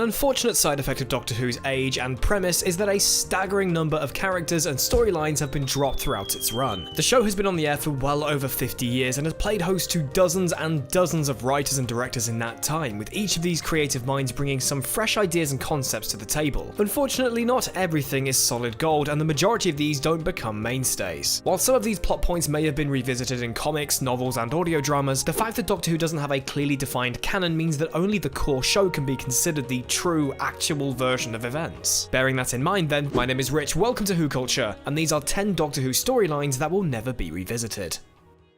An unfortunate side effect of Doctor Who's age and premise is that a staggering number of characters and storylines have been dropped throughout its run. The show has been on the air for well over 50 years and has played host to dozens and dozens of writers and directors in that time, with each of these creative minds bringing some fresh ideas and concepts to the table. Unfortunately, not everything is solid gold, and the majority of these don't become mainstays. While some of these plot points may have been revisited in comics, novels, and audio dramas, the fact that Doctor Who doesn't have a clearly defined canon means that only the core show can be considered the true, actual version of events. Bearing that in mind then, my name is Rich, welcome to WhoCulture, and these are 10 Doctor Who storylines that will never be revisited.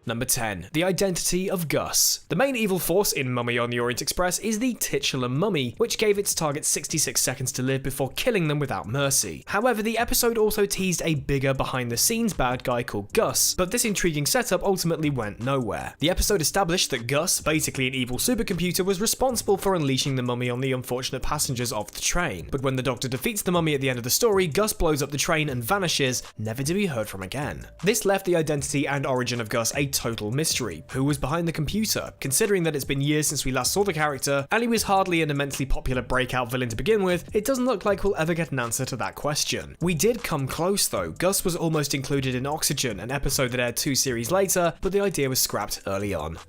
Number 10. The identity of Gus. The main evil force in Mummy on the Orient Express is the titular mummy, which gave its target 66 seconds to live before killing them without mercy. However, the episode also teased a bigger behind-the-scenes bad guy called Gus, but this intriguing setup ultimately went nowhere. The episode established that Gus, basically an evil supercomputer, was responsible for unleashing the mummy on the unfortunate passengers of the train. But when the Doctor defeats the mummy at the end of the story, Gus blows up the train and vanishes, never to be heard from again. This left the identity and origin of Gus a total mystery. Who was behind the computer? Considering that it's been years since we last saw the character, and he was hardly an immensely popular breakout villain to begin with, it doesn't look like we'll ever get an answer to that question. We did come close though. Gus was almost included in Oxygen, an episode that aired 2 series later, but the idea was scrapped early on.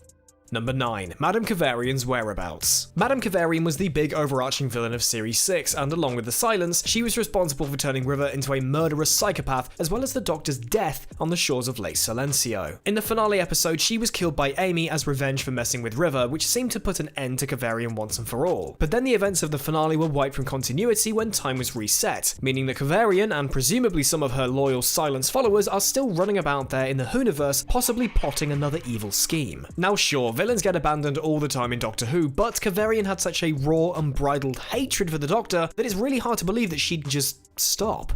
Number 9. Madame KOVARIAN'S whereabouts. Madame KOVARIAN was the big overarching villain of Series 6, and along with the Silence, she was responsible for turning River into a murderous psychopath, as well as the Doctor's death on the shores of Lake Silencio. In the finale episode, she was killed by Amy as revenge for messing with River, which seemed to put an end to KOVARIAN once and for all. But then the events of the finale were wiped from continuity when time was reset, meaning that KOVARIAN, and presumably some of her loyal Silence followers, are still running about there in the Whoniverse, possibly plotting another evil scheme. Now sure, villains get abandoned all the time in Doctor Who, but KOVARIAN had such a raw, unbridled hatred for the Doctor that it's really hard to believe that she'd just stop.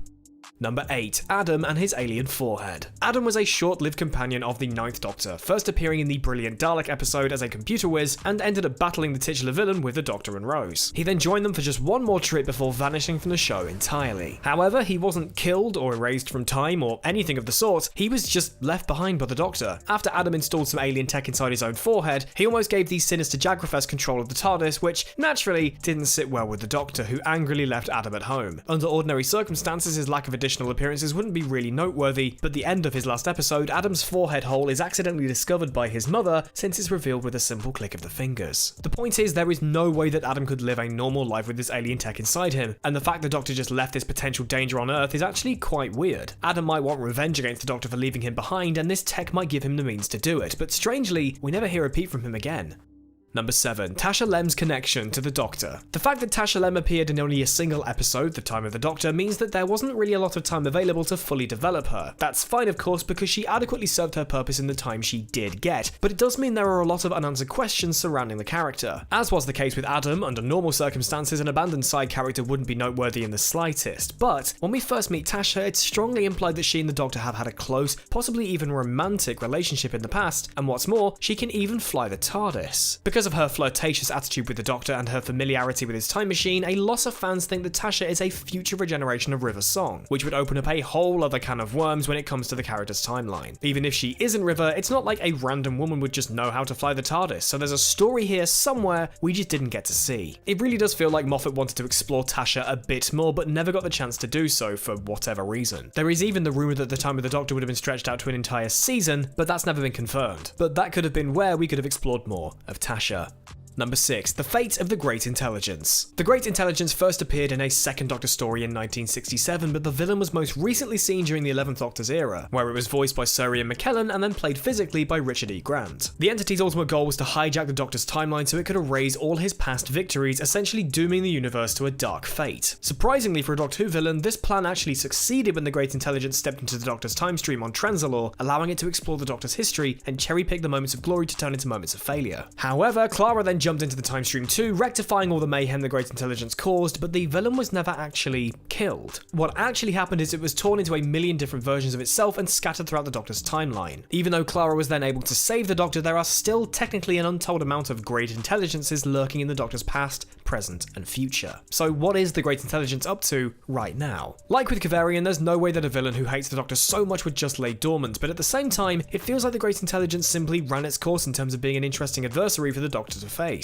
Number 8. Adam and his alien forehead. Adam was a short-lived companion of the 9th Doctor, first appearing in the Brilliant Dalek episode as a computer whiz, and ended up battling the titular villain with the Doctor and Rose. He then joined them for just one more trip before vanishing from the show entirely. However, he wasn't killed or erased from time or anything of the sort, he was just left behind by the Doctor. After Adam installed some alien tech inside his own forehead, he almost gave the sinister Jagrafess control of the TARDIS, which naturally didn't sit well with the Doctor, who angrily left Adam at home. Under ordinary circumstances, his lack of additional appearances wouldn't be really noteworthy, but the end of his last episode, Adam's forehead hole is accidentally discovered by his mother, since it's revealed with a simple click of the fingers. The point is, there is no way that Adam could live a normal life with this alien tech inside him, and the fact the Doctor just left this potential danger on Earth is actually quite weird. Adam might want revenge against the Doctor for leaving him behind, and this tech might give him the means to do it, but strangely, we never hear a peep from him again. Number 7. TASHA LEM'S connection to the Doctor. The fact that TASHA LEM appeared in only a single episode, The Time of the Doctor, means that there wasn't really a lot of time available to fully develop her. That's fine of course, because she adequately served her purpose in the time she did get, but it does mean there are a lot of unanswered questions surrounding the character. As was the case with Adam, under normal circumstances an abandoned side character wouldn't be noteworthy in the slightest, but when we first meet TASHA, it's strongly implied that she and the Doctor have had a close, possibly even romantic relationship in the past, and what's more, she can even fly the TARDIS. Because of her flirtatious attitude with the Doctor and her familiarity with his time machine, a lot of fans think that TASHA is a future regeneration of River Song, which would open up a whole other can of worms when it comes to the character's timeline. Even if she isn't River, it's not like a random woman would just know how to fly the TARDIS, so there's a story here somewhere we just didn't get to see. It really does feel like Moffat wanted to explore TASHA a bit more, but never got the chance to do so for whatever reason. There is even the rumour that the Time of the Doctor would have been stretched out to an entire season, but that's never been confirmed. But that could have been where we could have explored more of TASHA. Number 6. The Fate of the Great Intelligence. The Great Intelligence first appeared in a second Doctor story in 1967, but the villain was most recently seen during the 11th Doctor's era, where it was voiced by Sir Ian McKellen and then played physically by Richard E. Grant. The entity's ultimate goal was to hijack the Doctor's timeline so it could erase all his past victories, essentially dooming the universe to a dark fate. Surprisingly for a Doctor Who villain, this plan actually succeeded when the Great Intelligence stepped into the Doctor's time stream on Trenzalore, allowing it to explore the Doctor's history and cherry-pick the moments of glory to turn into moments of failure. However, Clara then jumped into the time stream too, rectifying all the mayhem the Great Intelligence caused, but the villain was never actually killed. What actually happened is it was torn into a million different versions of itself and scattered throughout the Doctor's timeline. Even though Clara was then able to save the Doctor, there are still technically an untold amount of Great Intelligences lurking in the Doctor's past, present, and future. So what is the Great Intelligence up to right now? Like with KOVARIAN, there's no way that a villain who hates the Doctor so much would just lay dormant, but at the same time, it feels like the Great Intelligence simply ran its course in terms of being an interesting adversary for the Doctor to face.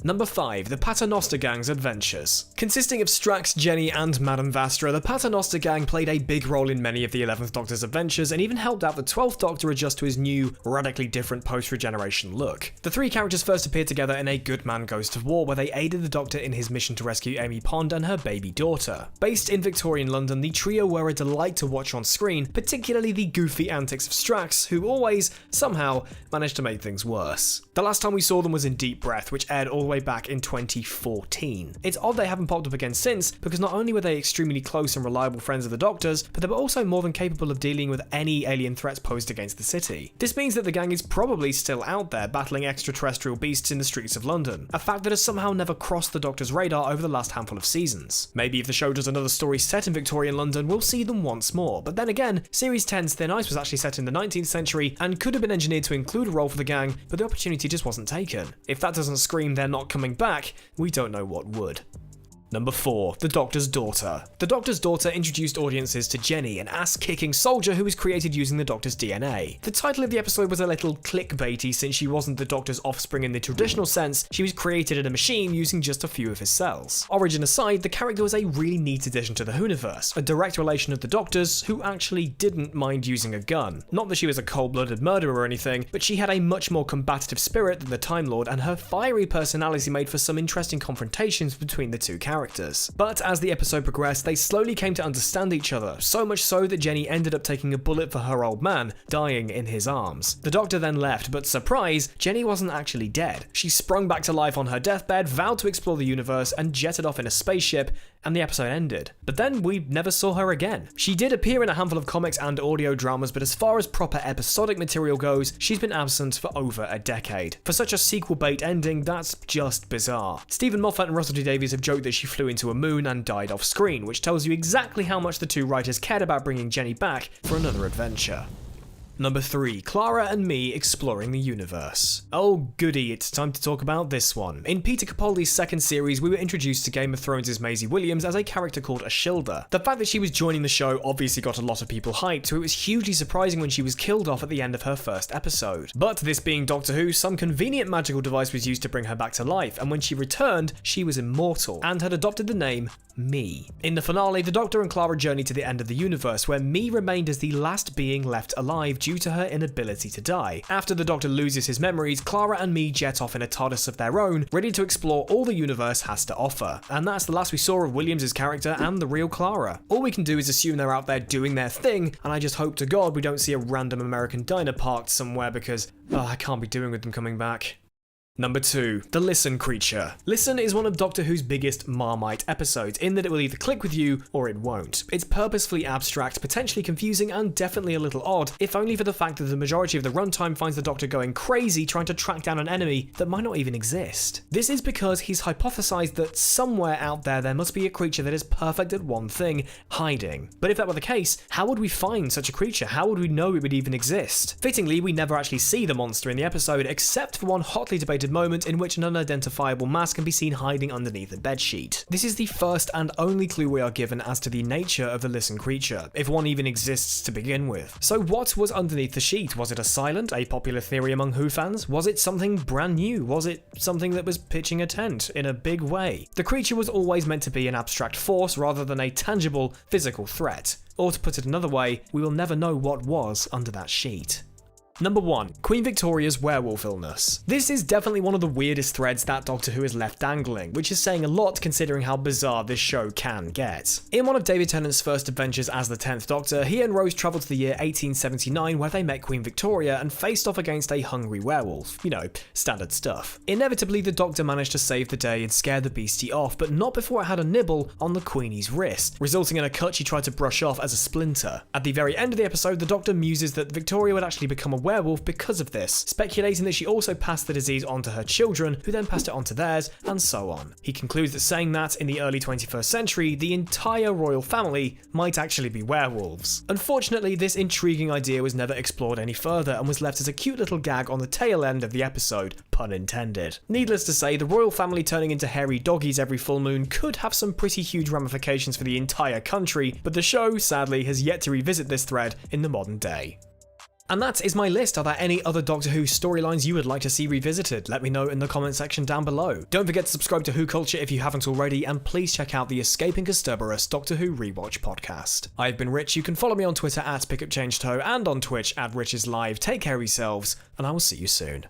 Number 5. The Paternoster Gang's Adventures. Consisting of Strax, Jenny, and Madame Vastra, the Paternoster Gang played a big role in many of the 11th Doctor's adventures and even helped out the 12th Doctor adjust to his new, radically different post-regeneration look. The three characters first appeared together in A Good Man Goes to War, where they aided the Doctor in his mission to rescue Amy Pond and her baby daughter. Based in Victorian London, the trio were a delight to watch on screen, particularly the goofy antics of Strax, who always, somehow, managed to make things worse. The last time we saw them was in Deep Breath, which aired all the way back in 2014. It's odd they haven't popped up again since, because not only were they extremely close and reliable friends of the Doctor's, but they were also more than capable of dealing with any alien threats posed against the city. This means that the gang is probably still out there battling extraterrestrial beasts in the streets of London, a fact that has somehow never crossed the Doctor's radar over the last handful of seasons. Maybe if the show does another story set in Victorian London, we'll see them once more, but then again, Series 10's Thin Ice was actually set in the 19th century and could have been engineered to include a role for the gang, but the opportunity just wasn't taken. If that doesn't scream they're not coming back, we don't know what would. Number 4. The Doctor's Daughter. The Doctor's Daughter introduced audiences to Jenny, an ass-kicking soldier who was created using the Doctor's DNA. The title of the episode was a little clickbaity since she wasn't the Doctor's offspring in the traditional sense, she was created in a machine using just a few of his cells. Origin aside, the character was a really neat addition to the Whoniverse, a direct relation of the Doctor's, who actually didn't mind using a gun. Not that she was a cold-blooded murderer or anything, but she had a much more combative spirit than the Time Lord, and her fiery personality made for some interesting confrontations between the two characters. But as the episode progressed, they slowly came to understand each other, so much so that Jenny ended up taking a bullet for her old man, dying in his arms. The Doctor then left, but surprise, Jenny wasn't actually dead. She sprung back to life on her deathbed, vowed to explore the universe, and jetted off in a spaceship, and the episode ended. But then we never saw her again. She did appear in a handful of comics and audio dramas, but as far as proper episodic material goes, she's been absent for over a decade. For such a sequel bait ending, that's just bizarre. Stephen Moffat and Russell T Davies have joked that she flew into a moon and died off screen, which tells you exactly how much the two writers cared about bringing Jenny back for another adventure. Number 3. Clara and me exploring the universe. Oh goody, it's time to talk about this one. In Peter Capaldi's second series, we were introduced to Game of Thrones' Maisie Williams as a character called Ashilda. The fact that she was joining the show obviously got a lot of people hyped, so it was hugely surprising when she was killed off at the end of her first episode. But this being Doctor Who, some convenient magical device was used to bring her back to life, and when she returned, she was immortal, and had adopted the name Me. In the finale, the Doctor and Clara journeyed to the end of the universe, where Me remained as the last being left alive due to her inability to die. After the Doctor loses his memories, Clara and Me jet off in a TARDIS of their own, ready to explore all the universe has to offer. And that's the last we saw of Williams' character and the real Clara. All we can do is assume they're out there doing their thing, and I just hope to God we don't see a random American diner parked somewhere because, I can't be doing with them coming back. Number 2. The Listen Creature. Listen is one of Doctor Who's biggest Marmite episodes, in that it will either click with you or it won't. It's purposefully abstract, potentially confusing, and definitely a little odd, if only for the fact that the majority of the runtime finds the Doctor going crazy trying to track down an enemy that might not even exist. This is because he's hypothesized that somewhere out there must be a creature that is perfect at one thing, hiding. But if that were the case, how would we find such a creature? How would we know it would even exist? Fittingly, we never actually see the monster in the episode, except for one hotly debated moment in which an unidentifiable mass can be seen hiding underneath a bedsheet. This is the first and only clue we are given as to the nature of the Listen Creature, if one even exists to begin with. So what was underneath the sheet? Was it a silent, a popular theory among Who fans? Was it something brand new? Was it something that was pitching a tent in a big way? The creature was always meant to be an abstract force rather than a tangible, physical threat. Or to put it another way, we will never know what was under that sheet. Number 1. Queen Victoria's werewolf illness. This is definitely one of the weirdest threads that Doctor Who has left dangling, which is saying a lot considering how bizarre this show can get. In one of David Tennant's first adventures as the 10th Doctor, he and Rose travelled to the year 1879 where they met Queen Victoria and faced off against a hungry werewolf. You know, standard stuff. Inevitably, the Doctor managed to save the day and scare the beastie off, but not before it had a nibble on the Queenie's wrist, resulting in a cut she tried to brush off as a splinter. At the very end of the episode, the Doctor muses that Victoria would actually become a werewolf because of this, speculating that she also passed the disease on to her children, who then passed it on to theirs, and so on. He concludes that saying that, in the early 21st century, the entire royal family might actually be werewolves. Unfortunately, this intriguing idea was never explored any further and was left as a cute little gag on the tail end of the episode, pun intended. Needless to say, the royal family turning into hairy doggies every full moon could have some pretty huge ramifications for the entire country, but the show, sadly, has yet to revisit this thread in the modern day. And that is my list. Are there any other Doctor Who storylines you would like to see revisited? Let me know in the comment section down below. Don't forget to subscribe to WhoCulture if you haven't already, and please check out the Escaping Kasterborous Doctor Who Rewatch podcast. I've been Rich. You can follow me on Twitter at PickupChangeToe and on Twitch at RichIsLive. Take care of yourselves, and I will see you soon.